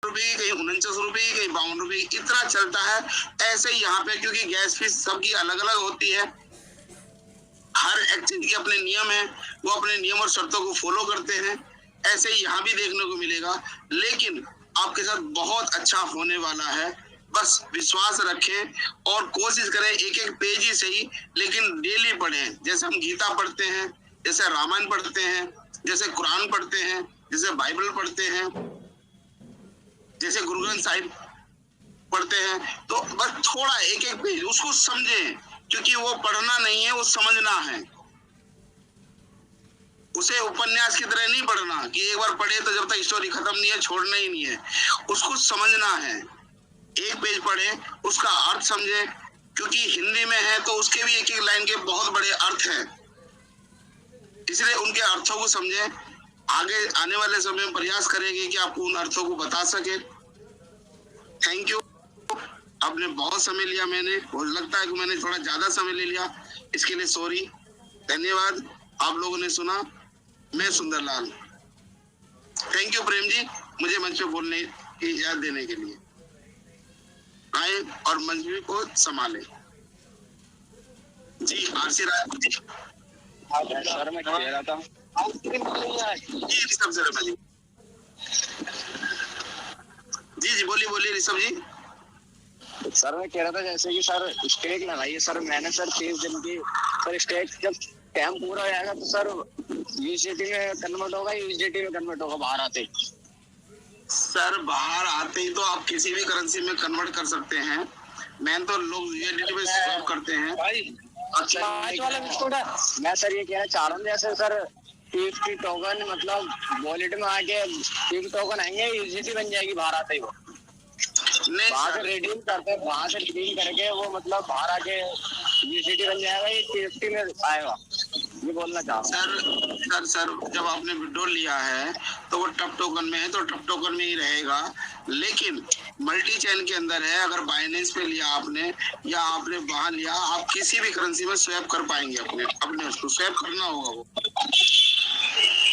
रुपए की, कहीं 49 रुपए की, कहीं 52 रुपए की, इतना चलता है। ऐसे ही यहाँ पे, क्योंकि गैस फीस सबकी अलग अलग होती है, हर एक्सचेंज के अपने नियम है, वो अपने नियम और शर्तों को फॉलो करते हैं। ऐसे ही यहाँ भी देखने को मिलेगा, लेकिन आपके साथ बहुत अच्छा होने वाला है। बस विश्वास रखें और कोशिश करें, एक एक पेज ही सही, लेकिन डेली पढ़ें। जैसे हम गीता पढ़ते हैं, जैसे रामायण पढ़ते हैं, जैसे कुरान पढ़ते हैं, जैसे बाइबल पढ़ते हैं, जैसे गुरु ग्रंथ साहिब पढ़ते हैं, तो बस थोड़ा एक एक पेज उसको समझें, क्योंकि वो पढ़ना नहीं है, वो समझना है। उसे उपन्यास की तरह नहीं पढ़ना कि एक बार पढ़े तो जब तक स्टोरी खत्म नहीं है छोड़ना ही नहीं है, उसको समझना है। एक पेज पढ़े, उसका अर्थ समझे, क्योंकि हिंदी में है तो उसके भी एक एक लाइन के बहुत बड़े अर्थ हैं, इसलिए उनके अर्थों को समझे। आगे आने वाले समय में प्रयास करेंगे कि आपको उन अर्थों को बता सके। Thank you. आपने बहुत समय लिया, मैंने लगता है कि मैंने थोड़ा ज्यादा समय ले लिया, इसके लिए सॉरी। धन्यवाद, आप लोगों ने सुना। मैं सुंदरलाल। थैंक यू प्रेम जी, मुझे मंच पे बोलने की इजाजत देने के लिए। आए और मंच को संभाले। जी आरसी राज जी। सर मैं कह रहा था जी ऋषभ शर्मा जी। जी बोलिए ऋषभ जी। सर मैं कह रहा था जैसे कि सर स्टेक लगाइए सर, मैंने सर 30 दिन की सर स्टेक, जब टाइम पूरा हो जाएगा तो सर यूएसडीटी में कन्वर्ट होगा, यूएसडीटी में कन्वर्ट होगा बाहर आते ही? सर बाहर आते ही तो आप किसी भी करेंसी में कन्वर्ट कर सकते हैं। मैन तो लोग यूएसडीटी में स्वैप करते हैं भाई। अच्छा वाला बिस्कुट है। मैं सर ये कहना चाह रहा हूँ, जैसे सर 50 टोकन मतलब वॉलेट में आके 50 टोकन आएंगे, यूएसडीटी बन जाएगी बाहर आते ही वो? नहीं, वहां से रिडीम करते हैं, वहां से रिडीम करके वो मतलब बाहर आके यूएसडीटी बन जाएगा, ये 50 में आएगा, ये बोलना चाह रहा हूँ। सर जब आपने विड्रॉल लिया है तो वो टप टोकन में है तो टप टोकन में ही रहेगा, लेकिन मल्टी चेन के अंदर है। अगर बाइनेंस पे लिया आपने या आपने वहां लिया, आप किसी भी करेंसी में स्वैप कर पाएंगे, अपने उसको स्वैप करना होगा वो।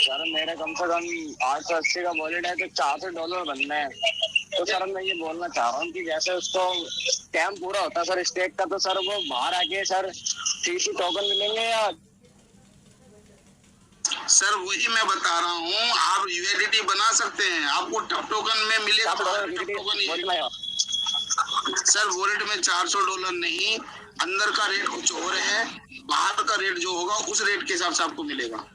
सर मेरा कम से कम 880 का वॉलेट है तो $400 बनना है। तो सर मैं ये बोलना चाह रहा हूँ कि जैसे उसको टाइम पूरा होता है सर स्टेक का, तो सर वो बाहर आके सर 30 टोकन मिलेंगे या? सर वही मैं बता रहा हूँ, आप यूएसडीटी बना सकते हैं, आपको टप टोकन में मिलेगा। सर वॉलेट में $400 नहीं, अंदर का रेट कुछ और है, बाहर का रेट जो होगा उस रेट के हिसाब से आपको मिलेगा।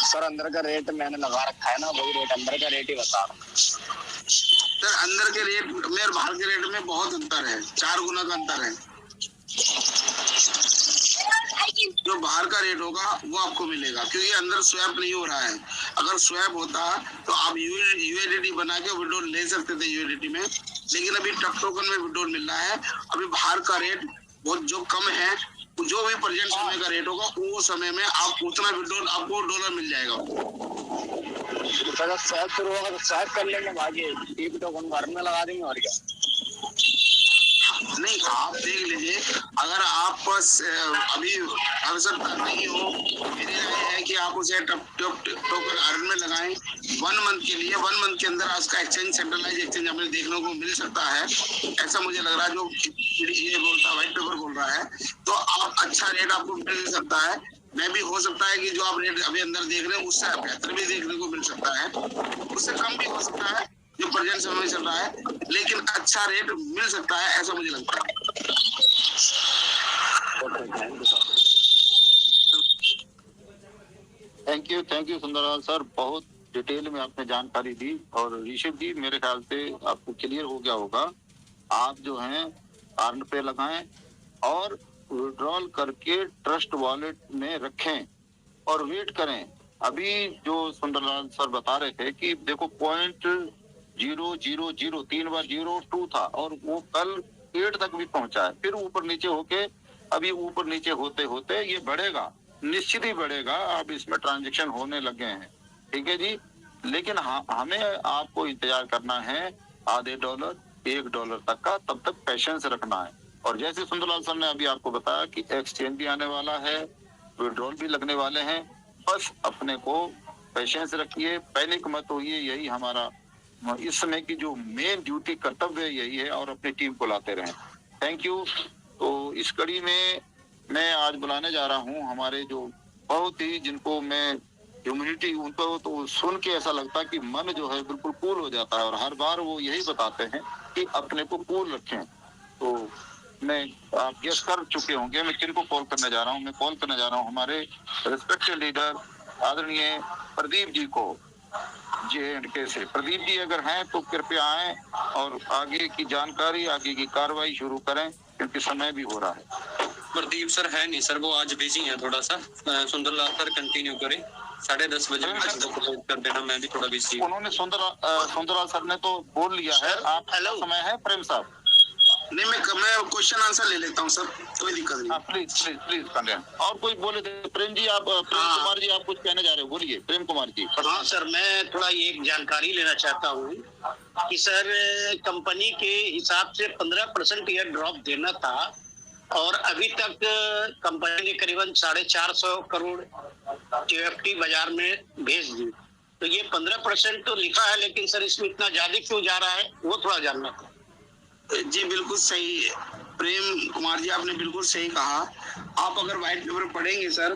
सर अंदर का रेट मैंने लगा रखा है ना, वही रेट, अंदर का रेट ही बता रहा हूँ। सर अंदर के रेट में और बाहर के रेट में बहुत अंतर है, 4 गुना का अंतर है। जो बाहर का रेट होगा वो आपको मिलेगा, क्योंकि अंदर स्वैप नहीं हो रहा है। अगर स्वैप होता तो आप यूएसडीटी बना के विड्रॉल ले सकते थे यूएसडीटी में, लेकिन अभी टप टोकन में विड्रॉल मिल रहा है। अभी बाहर का रेट बहुत जो कम है, जो भी प्रेजेंट समय का रेट होगा वो समय में आप उतना विड्रॉल आपको डॉलर मिल जाएगा। अगर स्वैप शुरू होगा तो स्वैप कर लेंगे, बाकी टीप टोकन घर में लगा देंगे और क्या। नहीं आप देख लीजिए, अगर आप बस अभी आवश्यकता नहीं हो, मेरी राय है कि आप उसे टोकन अर्न में लगाएं 1 मंथ के लिए। 1 मंथ के अंदर उसका एक्सचेंज, सेंट्रलाइज एक्सचेंज हमें देखने को मिल सकता है, ऐसा मुझे लग रहा है। जो ये बोलता है, व्हाइट पेपर बोल रहा है, तो आप अच्छा रेट आपको मिल सकता है। मैं भी हो सकता है कि जो आप रेट अभी अंदर देख रहे हैं उससे बेहतर भी देखने को मिल सकता है, उससे कम भी हो सकता है जो प्रेजेंट समय में चल रहा है, लेकिन अच्छा रेट मिल सकता है, ऐसा मुझे लगता है। थैंक यू सुंदरलाल सर, बहुत डिटेल में आपने जानकारी दी। और ऋषभ जी मेरे ख्याल से आपको क्लियर हो गया होगा। आप जो हैं अर्न पे लगाएं और विड्रॉल करके ट्रस्ट वॉलेट में रखें और वेट करें। अभी जो सुंदरलाल सर बता रहे थे कि देखो 0.000 3 बार 02 था और वो कल 8 तक भी पहुंचा है, फिर ऊपर नीचे होके अभी ऊपर नीचे होते होते ये बढ़ेगा, निश्चित ही बढ़ेगा। अब इसमें ट्रांजैक्शन होने लगे हैं, ठीक है जी। लेकिन हमें आपको इंतजार करना है आधे डॉलर $1 तक का, तब तक पेशेंस रखना है। और जैसे सुंदरलाल सर ने अभी आपको बताया कि एक्सचेंज भी आने वाला है, विड्रॉल भी लगने वाले हैं, बस अपने को पेशेंस रखिए, पैनिक मत होइए, यही हमारा इस समय की जो मेन ड्यूटी कर्तव्य यही है और अपनी टीम को लाते रहें। Thank you. तो इस कड़ी में मैं आज बुलाने जा रहा हूं हमारे जो बहुत ही जिनको मैं ह्यूमिनिटी उनको तो सुन के ऐसा लगता है कि मन जो है बिल्कुल कूल हो जाता है और हर बार वो यही बताते हैं कि अपने को कूल रखें। तो मैं आप गेस कर चुके होंगे मैं किनको कॉल करने जा रहा हूँ। मैं कॉल करने जा रहा हूँ हमारे रिस्पेक्टेड लीडर आदरणीय प्रदीप जी को, JNK से। प्रदीप जी अगर हैं तो कृपया आएं और आगे की जानकारी आगे की कार्रवाई शुरू करें क्योंकि समय भी हो रहा है। प्रदीप सर है नहीं सर, वो आज बिजी है थोड़ा सा। सुंदरलाल सर कंटिन्यू करें, 10:30 बजे कर देना, मैं भी थोड़ा बिजी हूं। उन्होंने सुंदरलाल सर ने तो बोल लिया है। आप हेलो समय है प्रेम साहब? नहीं, मैं क्वेश्चन आंसर ले लेता हूँ सर, कोई दिक्कत नहीं। हाँ प्लीज प्लीज प्लीज करें। और कोई बोले थे प्रेम जी, आप प्रेम कुमार जी आप कुछ कहने जा रहे हो, बोलिए प्रेम कुमार जी। हाँ सर, मैं थोड़ा एक जानकारी लेना चाहता हूँ कि सर कंपनी के हिसाब से 15% यह ड्रॉप देना था और अभी तक कंपनी ने करीबन 450 करोड़ TFT बाजार में भेज दी। तो ये 15% तो लिखा है, लेकिन सर इसमें इतना ज्यादा क्यों जा रहा है वो थोड़ा जानना था। जी बिल्कुल सही है प्रेम कुमार जी, आपने बिल्कुल सही कहा। आप अगर व्हाइट पेपर पढ़ेंगे सर,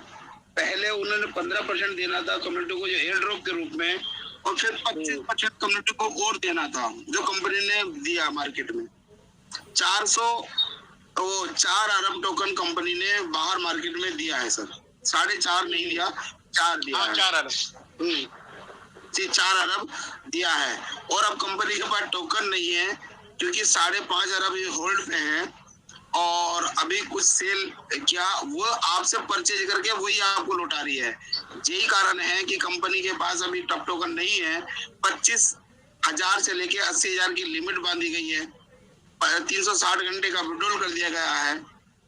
पहले उन्होंने 15% देना था कम्युनिटी को जो एयर ड्रॉप के रूप में, और फिर 25% कम्युनिटी को और देना था जो कंपनी ने दिया मार्केट में। 4 अरब टोकन कंपनी ने बाहर मार्केट में दिया है सर, 4.5 नहीं दिया, 4 दिया है। 4 अरब जी 4 अरब दिया है। और अब कंपनी के पास टोकन नहीं है क्योंकि 5.5 अरब ये होल्ड पे है और अभी कुछ सेल क्या वो आपसे परचेज करके वही आपको लौटा रही है। यही कारण है कि कंपनी के पास अभी टॉप टोकन नहीं है। 25,000 से लेके 80,000 की लिमिट बांधी गई है, 360 घंटे का विड्रॉल कर दिया गया है,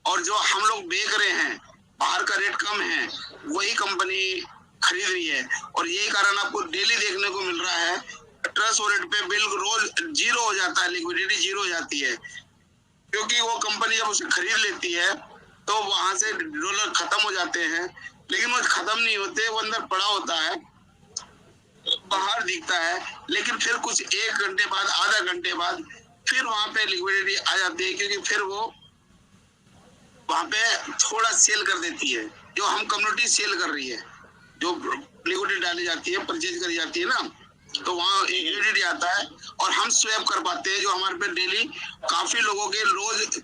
और जो हम लोग बेच रहे हैं बाहर का रेट कम है वही कंपनी खरीद रही है। और यही कारण आपको डेली देखने को मिल रहा है, ट्रस्ट वॉलेट पे बिल रोज जीरो हो जाता है, लिक्विडिटी जीरो हो जाती है, क्योंकि वो कंपनी जब उसे खरीद लेती है तो वहां से डॉलर खत्म हो जाते हैं, लेकिन वो खत्म नहीं होते, वो अंदर पड़ा होता है, बाहर दिखता है, लेकिन फिर कुछ 1 घंटे बाद आधा घंटे बाद फिर वहां पे लिक्विडिटी आ जाती है, क्योंकि फिर वो वहां पे थोड़ा सेल कर देती है। जो हम कम्युनिटी सेल कर रही है, जो लिक्विडिटी डाली जाती है, परचेज करी जाती है ना, तो वहाँ लिक्विडिटी आता है और हम स्वैप कर पाते हैं। जो हमारे पे डेली काफी लोगों के रोज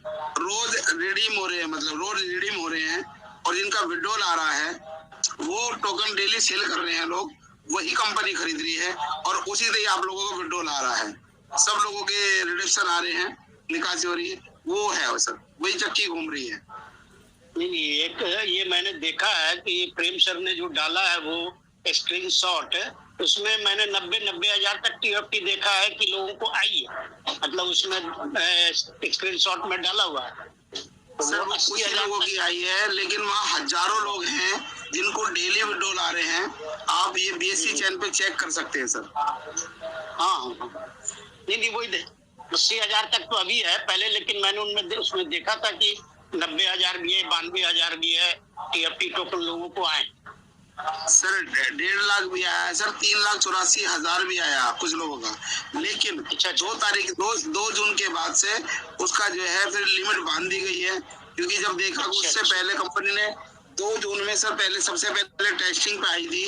रिडीम हो रहे हैं, मतलब रोज रिडीम हो रहे हैं, और जिनका विड्रॉल आ रहा है वो टोकन डेली सेल कर रहे हैं लोग, वही कंपनी खरीद रही है और उसी से ही आप लोगों को विड्रॉल आ रहा है। सब लोगों के रिडक्शन आ रहे हैं, निकासी हो रही है, वो है सर, वही चक्की घूम रही है। नहीं, एक ये मैंने देखा है कि प्रेम सर ने जो डाला है वो स्क्रीनशॉट, उसमें मैंने 90,000 तक TFT देखा है कि लोगों को आई है, मतलब उसमें स्क्रीनशॉट में डाला हुआ है। तो सर वो कुछ लोगों की आई है, लेकिन वहाँ हजारों लोग हैं जिनको डेली विड्रॉल आ रहे हैं। आप ये BSE चैनल पे चेक कर सकते हैं सर। हाँ, नहीं वही 80,000 तक तो अभी है पहले, लेकिन मैंने उसमें देखा था कि 90,000 भी है, 92,000 भी है TFT टोकन लोगों को आए। सर 1.5 लाख भी आया है सर, 3,84,000 भी आया कुछ लोगों का, लेकिन 2 जून के बाद से उसका जो है फिर लिमिट बांध दी गई है, क्योंकि जब देखा उससे पहले कंपनी ने 2 जून में सर पहले सबसे पहले टेस्टिंग पे आई थी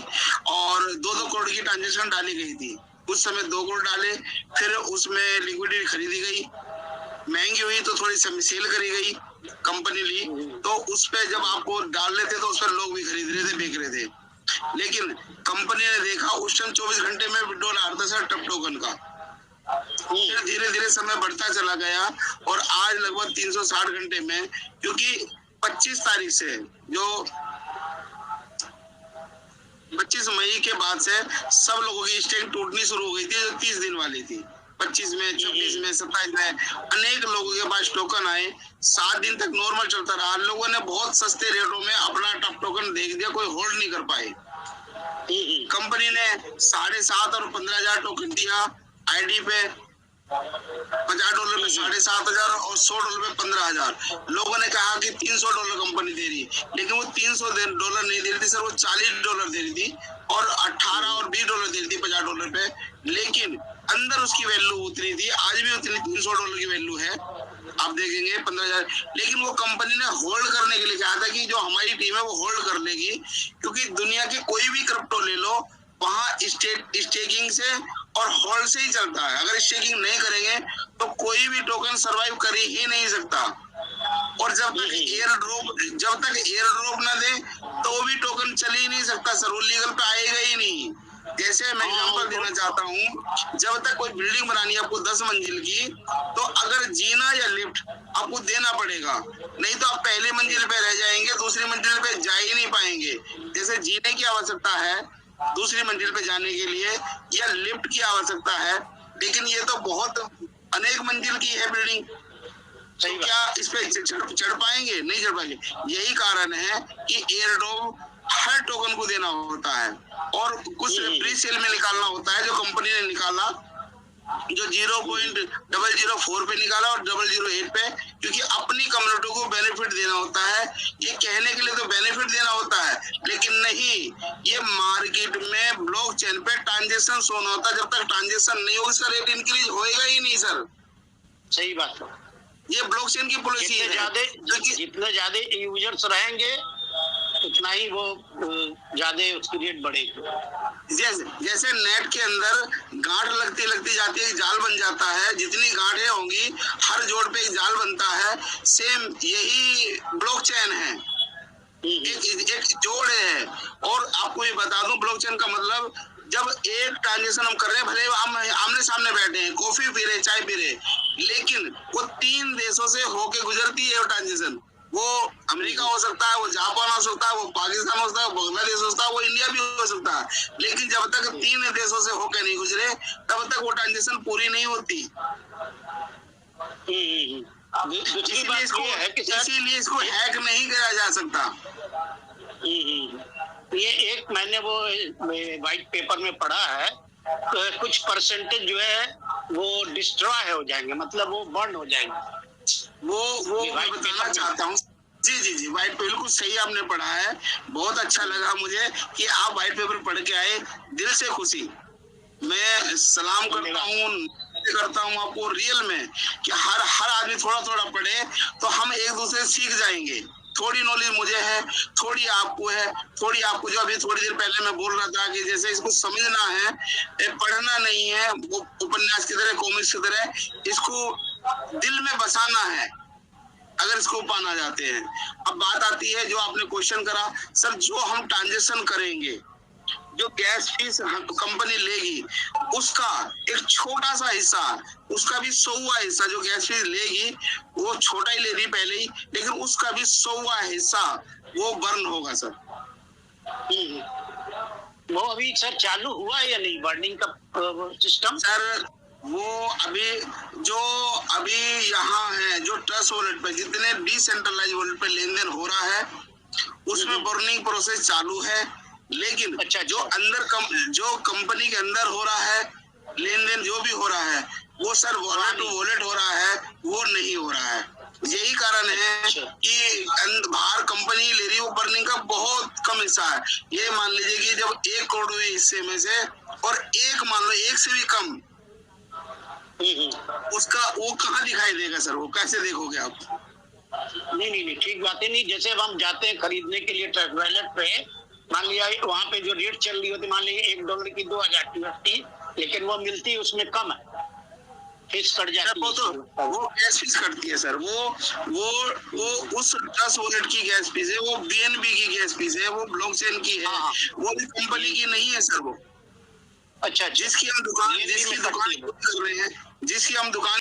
और 2-2 करोड़ की ट्रांजेक्शन डाली गई थी। उस समय 2 करोड़ डाले, फिर उसमें लिक्विडिटी खरीदी गई, महंगी हुई तो थोड़ी सेल करी गई, कंपनी ली, तो उस पे जब आपको डाल लेते तो उस पर लोग भी खरीद रहे थे, बेच रहे थे। लेकिन कंपनी ने देखा उस टाइम 24 घंटे में विड्रॉल आ रहा था सर टॉप टोकन का, फिर धीरे धीरे समय बढ़ता चला गया और आज लगभग 360 घंटे में, क्योंकि 25 तारीख से जो 25 मई के बाद से सब लोगों की स्टेक टूटनी शुरू हो गई थी, जो 30 दिन वाली थी। 25 में, 26 में, 27 में अनेक लोगों के पास टोकन आए, 7 दिन तक नॉर्मल चलता रहा। लोगों ने बहुत सस्ते रेटों में अपना टॉप टोकन देख दिया, कोई होल्ड नहीं कर पाए। कंपनी ने 7,500 और 15,000 टोकन दिया आईडी पे, $50 पे $7,500 और $100 पे $15,000। लोगों ने कहा कि $300 कंपनी दे रही, लेकिन वो $300 नहीं दे रही थी सर, वो $40 दे रही थी और 18 और $20 दे रही थी $50 पे। लेकिन अंदर उसकी वैल्यू उतनी थी, आज भी उतनी $300 की वैल्यू है, आप देखेंगे 15,000। लेकिन वो कंपनी ने होल्ड करने के लिए कहा था कि जो हमारी टीम है वो होल्ड कर लेगी, क्योंकि दुनिया के कोई भी क्रिप्टो ले लो, वहां स्टेकिंग से और होल्ड से ही चलता है। अगर स्टेकिंग नहीं करेंगे तो कोई भी टोकन सरवाइव कर ही नहीं सकता। और जब तक एयर ड्रॉप ना दे तो वो भी टोकन चल ही नहीं सकता सर, वो लीगल पे आएगा ही नहीं। जैसे मैं एग्जांपल देना चाहता हूँ, जब तक कोई बिल्डिंग बनानी है आपको 10 मंजिल की, तो अगर जीना या लिफ्ट आपको देना पड़ेगा, नहीं तो आप पहली मंजिल पे रह जाएंगे, दूसरी मंजिल पे जा ही नहीं पाएंगे। जैसे जीने की आवश्यकता है दूसरी मंजिल पे जाने के लिए, या लिफ्ट की आवश्यकता है, लेकिन ये तो बहुत अनेक मंजिल की है बिल्डिंग, तो क्या इस पे चढ़ पाएंगे? नहीं चढ़ पाएंगे। यही कारण है कि एयर ड्रॉप हर टोकन को देना होता है और कुछ प्री सेल में निकालना होता है, जो कंपनी ने निकाला, जो 0.004 पे निकाला और 008 पे, क्योंकि अपनी कम्युनिटी को बेनिफिट देना होता है। ये कहने के लिए तो बेनिफिट देना होता है, लेकिन नहीं, ये मार्केट में ब्लॉकचेन पे ट्रांजेक्शन होना होता है। जब तक ट्रांजेक्शन नहीं होगा इसका रेट इंक्रीज होएगा ही नहीं सर। सही बात है, ये ब्लॉकचेन की पॉलिसी है। जितने ज्यादा यूजर्स रहेंगे उतना ही वो ज्यादा उसकी रेट बढ़ेगी। जैसे नेट के अंदर गांठ लगती जाती है, जाल बन जाता है, जितनी गांठें होंगी हर जोड़ पे एक जाल बनता है, सेम यही ब्लॉकचेन है, एक जोड़ है। और आपको ये बता दूं, ब्लॉकचेन का मतलब, जब एक ट्रांजेक्शन हम कर रहे हैं, भले हम आमने सामने बैठे हैं, कॉफी पी रहे, चाय पी रहे, लेकिन वो 3 देशों से होके गुजरती है वो ट्रांजेक्शन। वो अमेरिका हो सकता है, वो जापान हो सकता है, वो पाकिस्तान हो सकता है, वो बांग्लादेश हो सकता है, वो इंडिया भी हो सकता है, लेकिन जब तक 3 देशों से होके नहीं गुजरे तब तक वो ट्रांजेक्शन पूरी नहीं होती। इसीलिए इसको हैक नहीं किया जा सकता। ये एक मैंने वो व्हाइट पेपर में पढ़ा है, तो कुछ परसेंटेज जो है वो डिस्ट्रॉय हो जाएंगे, मतलब वो बर्न हो जाएंगे। वो मैं बताना चाहता हूँ। जी व्हाइट बिल्कुल सही आपने पढ़ा है, बहुत अच्छा लगा मुझे कि आप व्हाइट पेपर पढ़ के आए, दिल से खुशी। मैं सलाम करता हूँ आपको रियल में कि हर आदमी थोड़ा थोड़ा पढ़े तो हम एक दूसरे से सीख जाएंगे। थोड़ी नॉलेज मुझे है, थोड़ी आपको है, थोड़ी आपको, जो अभी थोड़ी देर पहले मैं बोल रहा था कि जैसे इसको समझना है, पढ़ना नहीं है, वो उपन्यास की तरह, कॉमिक्स की तरह, इसको दिल में बसाना है अगर इसको पाना जाते हैं। अब बात आती है जो आपने क्वेश्चन करा सर, जो हम ट्रांजेक्शन करेंगे, जो गैस फीस कंपनी लेगी, उसका एक छोटा सा हिस्सा, उसका भी 100वां हिस्सा जो गैस फीस लेगी, वो छोटा ही ले रही पहले ही, लेकिन उसका भी 100वां हिस्सा वो बर्न होगा सर। वो अभी सर चालू हुआ है या नहीं बर्निंग का सिस्टम? सर वो अभी यहाँ है, जो ट्रस्ट वॉलेट पे, जितने डिसेंट्रलाइज वॉलेट पे लेन देन हो रहा है, उसमें बर्निंग प्रोसेस चालू है। लेकिन जो अंदर जो कंपनी के अंदर हो रहा है लेन देन, जो भी हो रहा है, वो सर वॉलेट टू वॉलेट हो रहा है, वो नहीं हो रहा है। यही कारण है कि बाहर कंपनी ले रही है, वो बर्निंग का बहुत कम हिस्सा है। ये मान लीजिए कि जब 1 करोड़ हुए हिस्से में से, और एक मान लो 1 से भी कम, उसका वो कहाँ दिखाई देगा सर? वो कैसे देखोगे आप? नहीं ठीक बात है। नहीं, जैसे अब हम जाते हैं खरीदने के लिए ट्रस्ट वॉलेट पे, मान लिया वहाँ पे जो रेट चल रही होती, मान लीजिए $1 की 2000 की, लेकिन वो मिलती उसमें कम है, फीस कट जाती है। तो वो गैस फीस कटती है सर, वो उस ट्रस्ट वॉलेट की गैस फीस है, वो BNB की गैस फीस है, वो ब्लॉकचेन की है, वो भी कंपनी की नहीं है सर वो। अच्छा, जिसकी हम दुकान कर रहे हैं, जिसकी हम दुकान